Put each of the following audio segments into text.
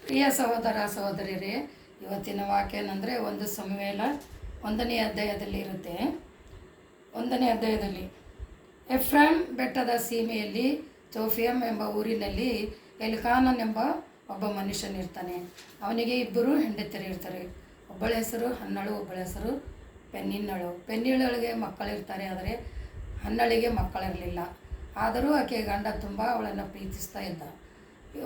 ಪ್ರಿಯ ಸಹೋದರ ಸಹೋದರಿಯರೇ, ಇವತ್ತಿನ ವಾಕ್ಯ ಏನಂದರೆ 1 ಸಮುವೇಲ 1ನೇ ಅಧ್ಯಾಯದಲ್ಲಿ ಇರುತ್ತೆ. 1ನೇ ಅಧ್ಯಾಯದಲ್ಲಿ ಎಫ್ರಾಮ್ ಬೆಟ್ಟದ ಸೀಮೆಯಲ್ಲಿ ಚೋಫಿಯಮ್ ಎಂಬ ಊರಿನಲ್ಲಿ ಎಲ್ಕಾನನ್ ಎಂಬ ಒಬ್ಬ ಮನುಷ್ಯನಿರ್ತಾನೆ. ಅವನಿಗೆ 2 ಹೆಂಡತಿಯರು ಇರ್ತಾರೆ. ಒಬ್ಬಳ ಹೆಸರು ಹನ್ನಳು, ಒಬ್ಬಳ ಹೆಸರು ಪೆನ್ನಿನ್ನಳು. ಪೆನ್ನಿನ್ನಳಿಗೆ ಮಕ್ಕಳಿರ್ತಾರೆ, ಆದರೆ ಹನ್ನಳಿಗೆ ಮಕ್ಕಳಿರಲಿಲ್ಲ. ಆದರೂ ಆಕೆ ಗಂಡ ತುಂಬ ಅವಳನ್ನು ಪ್ರೀತಿಸ್ತಾ ಇದ್ದ.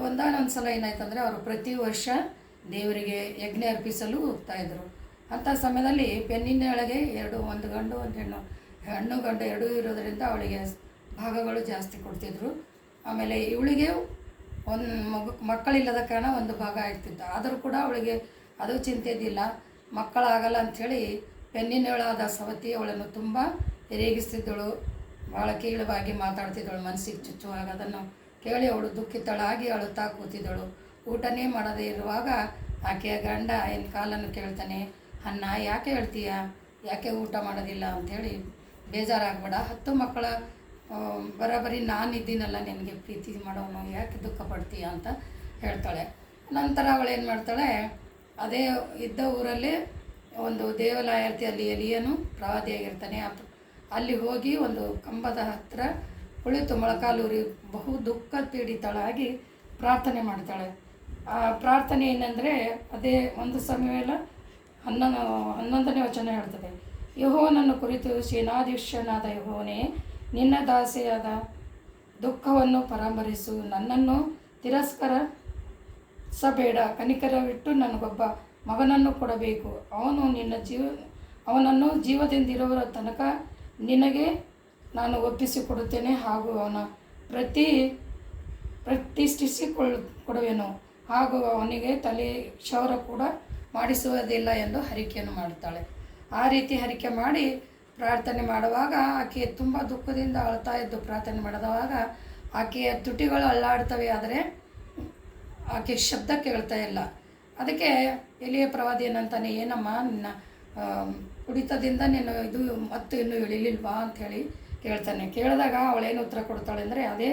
ಒಂದಾನೊಂದು ಸಲ ಏನಾಯ್ತಂದರೆ, ಅವರು ಪ್ರತಿ ವರ್ಷ ದೇವರಿಗೆ ಯಜ್ಞ ಅರ್ಪಿಸಲು ಹೋಗ್ತಾಯಿದ್ರು. ಅಂಥ ಸಮಯದಲ್ಲಿ ಪೆನ್ನಿನ್ನಳಿಗೆ ಒಂದು ಗಂಡು ಒಂದು ಹೆಣ್ಣು, ಹೆಣ್ಣು ಗಂಡು ಎರಡೂ ಇರೋದರಿಂದ ಅವಳಿಗೆ ಭಾಗಗಳು ಜಾಸ್ತಿ ಕೊಡ್ತಿದ್ರು. ಆಮೇಲೆ ಇವಳಿಗೆ ಒಂದು ಮಕ್ಕಳಿಲ್ಲದ ಕಾರಣ ಒಂದು ಭಾಗ ಇರ್ತಿತ್ತು. ಆದರೂ ಕೂಡ ಅವಳಿಗೆ ಅದು ಚಿಂತೆ ಇದ್ದಿಲ್ಲ. ಮಕ್ಕಳಾಗಲ್ಲ ಅಂಥೇಳಿ ಪೆನ್ನಿನ್ನಳಾದ ಸವತಿ ಅವಳನ್ನು ತುಂಬ ರೇಗಿಸ್ತಿದ್ದಳು, ಭಾಳ ಕೀಳವಾಗಿ ಮಾತಾಡ್ತಿದ್ದಳು. ಮನಸ್ಸಿಗೆ ಚುಚ್ಚುವಾಗ ಅದನ್ನು ಕೇಳಿ ಅವಳು ದುಃಖಿತಳಾಗಿ ಅಳುತ್ತಾ ಕೂತಿದ್ದಳು. ಊಟನೇ ಮಾಡದೇ ಇರುವಾಗ ಆಕೆಯ ಗಂಡ ಕಾಲನ್ನು ಕೇಳ್ತಾನೆ, ಅನ್ನ ಯಾಕೆ ಹೇಳ್ತೀಯ, ಯಾಕೆ ಊಟ ಮಾಡೋದಿಲ್ಲ ಅಂಥೇಳಿ ಬೇಜಾರಾಗಬೇಡ, 10 ಮಕ್ಕಳ ಬರೋಬ್ಬರಿ ನಾನಿದ್ದೀನಲ್ಲ ನಿನಗೆ ಪ್ರೀತಿ ಮಾಡೋನು, ಯಾಕೆ ದುಃಖ ಪಡ್ತೀಯ ಅಂತ ಹೇಳ್ತಾಳೆ. ನಂತರ ಅವಳೇನು ಮಾಡ್ತಾಳೆ, ಅದೇ ಇದ್ದ ಊರಲ್ಲಿ ಒಂದು ದೇವಾಲಯ ಇರ್ತಿ, ಅಲ್ಲಿ ಎಲಿಯನು ಪ್ರವಾದಿಯಾಗಿರ್ತಾನೆ. ಅಲ್ಲಿ ಹೋಗಿ ಒಂದು ಕಂಬದ ಹತ್ತಿರ ಕುಳಿತು ಮೊಳಕಾಲೂರಿ ಬಹು ದುಃಖ ಪೀಡಿತಳಾಗಿ ಪ್ರಾರ್ಥನೆ ಮಾಡ್ತಾಳೆ. ಆ ಪ್ರಾರ್ಥನೆ ಏನಂದರೆ, ಅದೇ 1 ಸಮುವೇಲ 11ನೇ ವಚನ ಹೇಳ್ತದೆ, ಯೆಹೋವನನ್ನು ಕುರಿತು ಸೇನಾಧೀಶ್ವರನಾದ ಯೆಹೋವನೇ, ನಿನ್ನ ದಾಸಿಯಾದ ದುಃಖವನ್ನು ಪರಾಮರಿಸು, ನನ್ನನ್ನು ತಿರಸ್ಕರಿಸಬೇಡ, ಕನಿಕರವಿಟ್ಟು ನನಗೊಬ್ಬ ಮಗನನ್ನು ಕೊಡಬೇಕು. ಅವನನ್ನು ಜೀವದಿಂದಿರುವ ತನಕ ನಿನಗೆ ನಾನು ಒಪ್ಪಿಸಿಕೊಡುತ್ತೇನೆ, ಹಾಗೂ ಅವನ ಪ್ರತಿಷ್ಠಿಸಿಕೊಡುವೆನು, ಹಾಗೂ ಅವನಿಗೆ ತಲೆ ಕ್ಷೌರ ಕೂಡ ಮಾಡಿಸುವುದಿಲ್ಲ ಎಂದು ಹರಿಕೆಯನ್ನು ಮಾಡುತ್ತಾಳೆ. ಆ ರೀತಿ ಹರಿಕೆ ಮಾಡಿ ಪ್ರಾರ್ಥನೆ ಮಾಡುವಾಗ ಆಕೆ ತುಂಬ ದುಃಖದಿಂದ ಅಳ್ತಾ ಇದ್ದು ಪ್ರಾರ್ಥನೆ ಮಾಡಿದವಾಗ ಆಕೆಯ ತುಟಿಗಳು ಅಲ್ಲಾಡ್ತವೆ, ಆದರೆ ಆಕೆ ಶಬ್ದ ಕೇಳ್ತಾ ಇಲ್ಲ. ಅದಕ್ಕೆ ಎಲಿಯ ಪ್ರವಾದಿ ಏನಂತಾನೆ, ಏನಮ್ಮ ನಿನ್ನ ಕುಡಿತದಿಂದ ನೀನು ಇದು ಮತ್ತು ಇನ್ನೂ ಇಳಿಲಿಲ್ವಾ ಅಂಥೇಳಿ ಕೇಳ್ತಾನೆ. ಕೇಳಿದಾಗ ಅವಳೇನು ಉತ್ತರ ಕೊಡ್ತಾಳೆ ಅಂದರೆ, ಅದೇ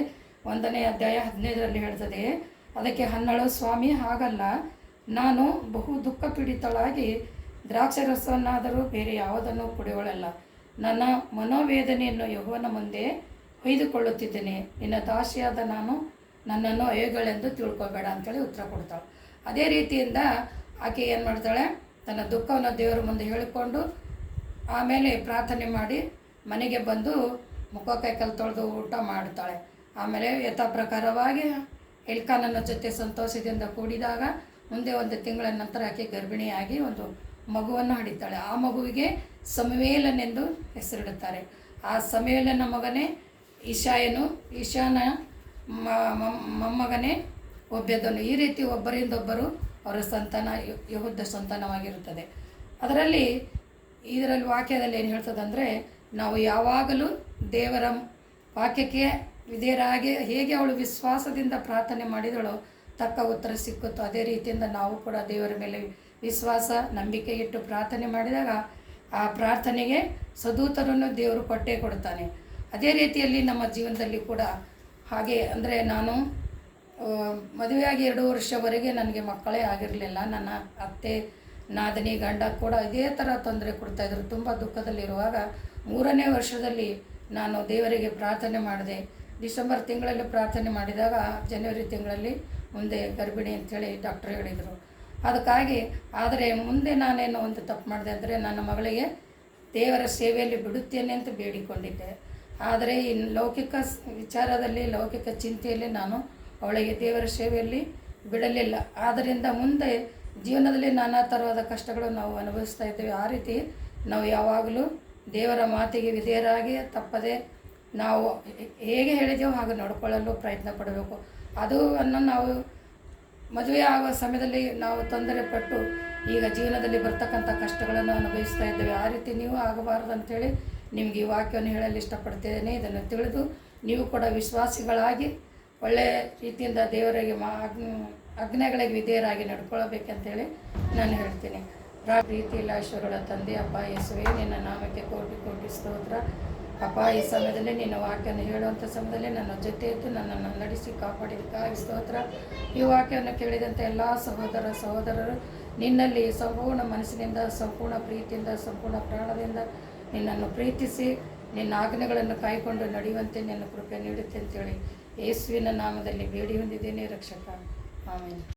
1ನೇ ಅಧ್ಯಾಯ 15ರಲ್ಲಿ ಹೇಳ್ತದೆ. ಅದಕ್ಕೆ ಹನ್ನಳು, ಸ್ವಾಮಿ ಹಾಗಲ್ಲ, ನಾನು ಬಹು ದುಃಖ ಪೀಡಿತಳಾಗಿ ದ್ರಾಕ್ಷಾರಸವನ್ನಾದರೂ ಬೇರೆ ಯಾವುದನ್ನು ಕುಡಿಯೋಳಲ್ಲ. ನನ್ನ ಮನೋವೇದನೆಯನ್ನು ಯೆಹೋವನ ಮುಂದೆ ಹೊಯ್ದುಕೊಳ್ಳುತ್ತಿದ್ದೇನೆ. ನಿನ್ನ ದಾಸಿಯಾದ ನಾನು ನನ್ನನ್ನು ಅಯೋಗ್ಯಳೆಂದು ತಿಳ್ಕೊಬೇಡ ಅಂಥೇಳಿ ಉತ್ತರ ಕೊಡ್ತಾಳೆ. ಅದೇ ರೀತಿಯಿಂದ ಆಕೆ ಏನು ಮಾಡ್ತಾಳೆ, ತನ್ನ ದುಃಖವನ್ನು ದೇವರ ಮುಂದೆ ಹೇಳಿಕೊಂಡು ಆಮೇಲೆ ಪ್ರಾರ್ಥನೆ ಮಾಡಿ ಮನೆಗೆ ಬಂದು ಮುಖ ಕೈಕಲ್ ತೊಳೆದು ಊಟ ಮಾಡ್ತಾಳೆ. ಆಮೇಲೆ ಯಥಾ ಪ್ರಕಾರವಾಗಿ ಎಲ್ಕಾನನ ಜೊತೆ ಸಂತೋಷದಿಂದ ಕೂಡಿದಾಗ ಮುಂದೆ 1 ತಿಂಗಳ ನಂತರ ಆಕೆ ಗರ್ಭಿಣಿಯಾಗಿ ಒಂದು ಮಗುವನ್ನು ಹಡಿತಾಳೆ. ಆ ಮಗುವಿಗೆ ಸಮುವೇಲನೆಂದು ಹೆಸರಿಡುತ್ತಾರೆ. ಆ ಸಮುವೇಲನ ಮಗನೇ ಇಷಾಯನು, ಇಷಾನ ಮೊಮ್ಮಗನೇ ಒಬ್ಯದನು. ಈ ರೀತಿ ಒಬ್ಬರಿಂದೊಬ್ಬರು ಅವರ ಸಂತಾನ ಯೆಹೂದ ಸಂತಾನವಾಗಿರುತ್ತದೆ. ಇದರಲ್ಲಿ ವಾಕ್ಯದಲ್ಲಿ ಏನು ಹೇಳ್ತದಂದರೆ, ನಾವು ಯಾವಾಗಲೂ ದೇವರ ವಾಕ್ಯಕ್ಕೆ ವಿಧೇಯರಾಗಿ ಹೇಗೆ ಅವಳು ವಿಶ್ವಾಸದಿಂದ ಪ್ರಾರ್ಥನೆ ಮಾಡಿದಳೋ ತಕ್ಕ ಉತ್ತರ ಸಿಕ್ಕುತ್ತೋ, ಅದೇ ರೀತಿಯಿಂದ ನಾವು ಕೂಡ ದೇವರ ಮೇಲೆ ವಿಶ್ವಾಸ ನಂಬಿಕೆ ಇಟ್ಟು ಪ್ರಾರ್ಥನೆ ಮಾಡಿದಾಗ ಆ ಪ್ರಾರ್ಥನೆಗೆ ಸದೂತರನ್ನು ದೇವರು ಕೊಟ್ಟೇ ಕೊಡ್ತಾನೆ. ಅದೇ ರೀತಿಯಲ್ಲಿ ನಮ್ಮ ಜೀವನದಲ್ಲಿ ಕೂಡ ಹಾಗೆ. ಅಂದರೆ ನಾನು ಮದುವೆಯಾಗಿ 2 ವರ್ಷವರೆಗೆ ನನಗೆ ಮಕ್ಕಳೇ ಆಗಿರಲಿಲ್ಲ. ನನ್ನ ಅತ್ತೆ ನಾದನಿ ಗಂಡ ಕೂಡ ಇದೇ ಥರ ತೊಂದರೆ ಕೊಡ್ತಾಯಿದ್ರು. ತುಂಬ ದುಃಖದಲ್ಲಿರುವಾಗ 3ನೇ ವರ್ಷದಲ್ಲಿ ನಾನು ದೇವರಿಗೆ ಪ್ರಾರ್ಥನೆ ಮಾಡಿದೆ. ಡಿಸೆಂಬರ್ ತಿಂಗಳಲ್ಲಿ ಪ್ರಾರ್ಥನೆ ಮಾಡಿದಾಗ ಜನವರಿ ತಿಂಗಳಲ್ಲಿ ಮುಂದೆ ಗರ್ಭಿಣಿ ಅಂಥೇಳಿ ಡಾಕ್ಟರ್ ಹೇಳಿದರು. ಅದಕ್ಕಾಗಿ ಆದರೆ ಮುಂದೆ ನಾನೇನೋ ಒಂದು ತಪ್ಪು ಮಾಡಿದೆ ಅಂದರೆ, ನನ್ನ ಮಗಳಿಗೆ ದೇವರ ಸೇವೆಯಲ್ಲಿ ಬಿಡುತ್ತೇನೆ ಅಂತ ಬೇಡಿಕೊಂಡಿದ್ದೆ. ಆದರೆ ಇನ್ನು ಲೌಕಿಕ ವಿಚಾರದಲ್ಲಿ, ಲೌಕಿಕ ಚಿಂತೆಯಲ್ಲಿ ನಾನು ಅವಳಿಗೆ ದೇವರ ಸೇವೆಯಲ್ಲಿ ಬಿಡಲಿಲ್ಲ. ಆದ್ದರಿಂದ ಮುಂದೆ ಜೀವನದಲ್ಲಿ ನಾನಾ ಥರವಾದ ಕಷ್ಟಗಳು ನಾವು ಅನುಭವಿಸ್ತಾ ಇದ್ದೇವೆ. ಆ ರೀತಿ ನಾವು ಯಾವಾಗಲೂ ದೇವರ ಮಾತಿಗೆ ವಿಧೇಯರಾಗಿ ತಪ್ಪದೆ ನಾವು ಹೇಗೆ ಹೇಳಿದೆವೋ ಹಾಗೆ ನಡ್ಕೊಳ್ಳಲು ಪ್ರಯತ್ನ ಪಡಬೇಕು. ಅದು ನಾವು ಮದುವೆ ಆಗುವ ಸಮಯದಲ್ಲಿ ನಾವು ತೊಂದರೆಪಟ್ಟು ಈಗ ಜೀವನದಲ್ಲಿ ಬರ್ತಕ್ಕಂಥ ಕಷ್ಟಗಳನ್ನು ಅನುಭವಿಸ್ತಾ ಇದ್ದೇವೆ. ಆ ರೀತಿ ನೀವು ಆಗಬಾರ್ದು ಅಂಥೇಳಿ ನಿಮಗೆ ಈ ವಾಕ್ಯವನ್ನು ಹೇಳಲು ಇಷ್ಟಪಡ್ತಿದ್ದೇನೆ. ಇದನ್ನು ತಿಳಿದು ನೀವು ಕೂಡ ವಿಶ್ವಾಸಿಗಳಾಗಿ ಒಳ್ಳೆಯ ರೀತಿಯಿಂದ ದೇವರಿಗೆ ಆಜ್ಞೆಗಳಿಗೆ ವಿಧೇಯರಾಗಿ ನಡ್ಕೊಳ್ಬೇಕಂತೇಳಿ ನಾನು ಹೇಳ್ತೀನಿ. ಪ್ರೀತಿಯಿಲ್ಲ ಐಶ್ವರ್ಯಗಳ ತಂದೆ ಅಪ್ಪ ಯೇಸುವೇ, ನಿನ್ನ ನಾಮಕ್ಕೆ ಕೋಟಿ ಕೋಟಿ ಸ್ತೋತ್ರ. ಅಪ್ಪ ಈ ಸಮಯದಲ್ಲಿ ನಿನ್ನ ವಾಕ್ಯವನ್ನು ಹೇಳುವಂಥ ಸಮಯದಲ್ಲಿ ನನ್ನ ಜೊತೆ ಇದ್ದು ನನ್ನನ್ನು ನಡೆಸಿ ಕಾಪಾಡಿದಕ್ಕಾಗಿ ಸ್ತೋತ್ರ. ಈ ವಾಕ್ಯವನ್ನು ಕೇಳಿದಂಥ ಎಲ್ಲ ಸಹೋದರರು ನಿನ್ನಲ್ಲಿ ಸಂಪೂರ್ಣ ಮನಸ್ಸಿನಿಂದ, ಸಂಪೂರ್ಣ ಪ್ರೀತಿಯಿಂದ, ಸಂಪೂರ್ಣ ಪ್ರಾಣದಿಂದ ನಿನ್ನನ್ನು ಪ್ರೀತಿಸಿ ನಿನ್ನ ಆಜ್ಞೆಗಳನ್ನು ಕಾಯ್ಕೊಂಡು ನಡೆಯುವಂತೆ ನಿನ್ನ ಕೃಪೆ ನೀಡುತ್ತೆ ಅಂತೇಳಿ ಯೇಸುವಿನ ನಾಮದಲ್ಲಿ ಬೇಡಿ ಹೊಂದಿದ್ದೇನೆ ರಕ್ಷಕ. ಆಮೇಲೆ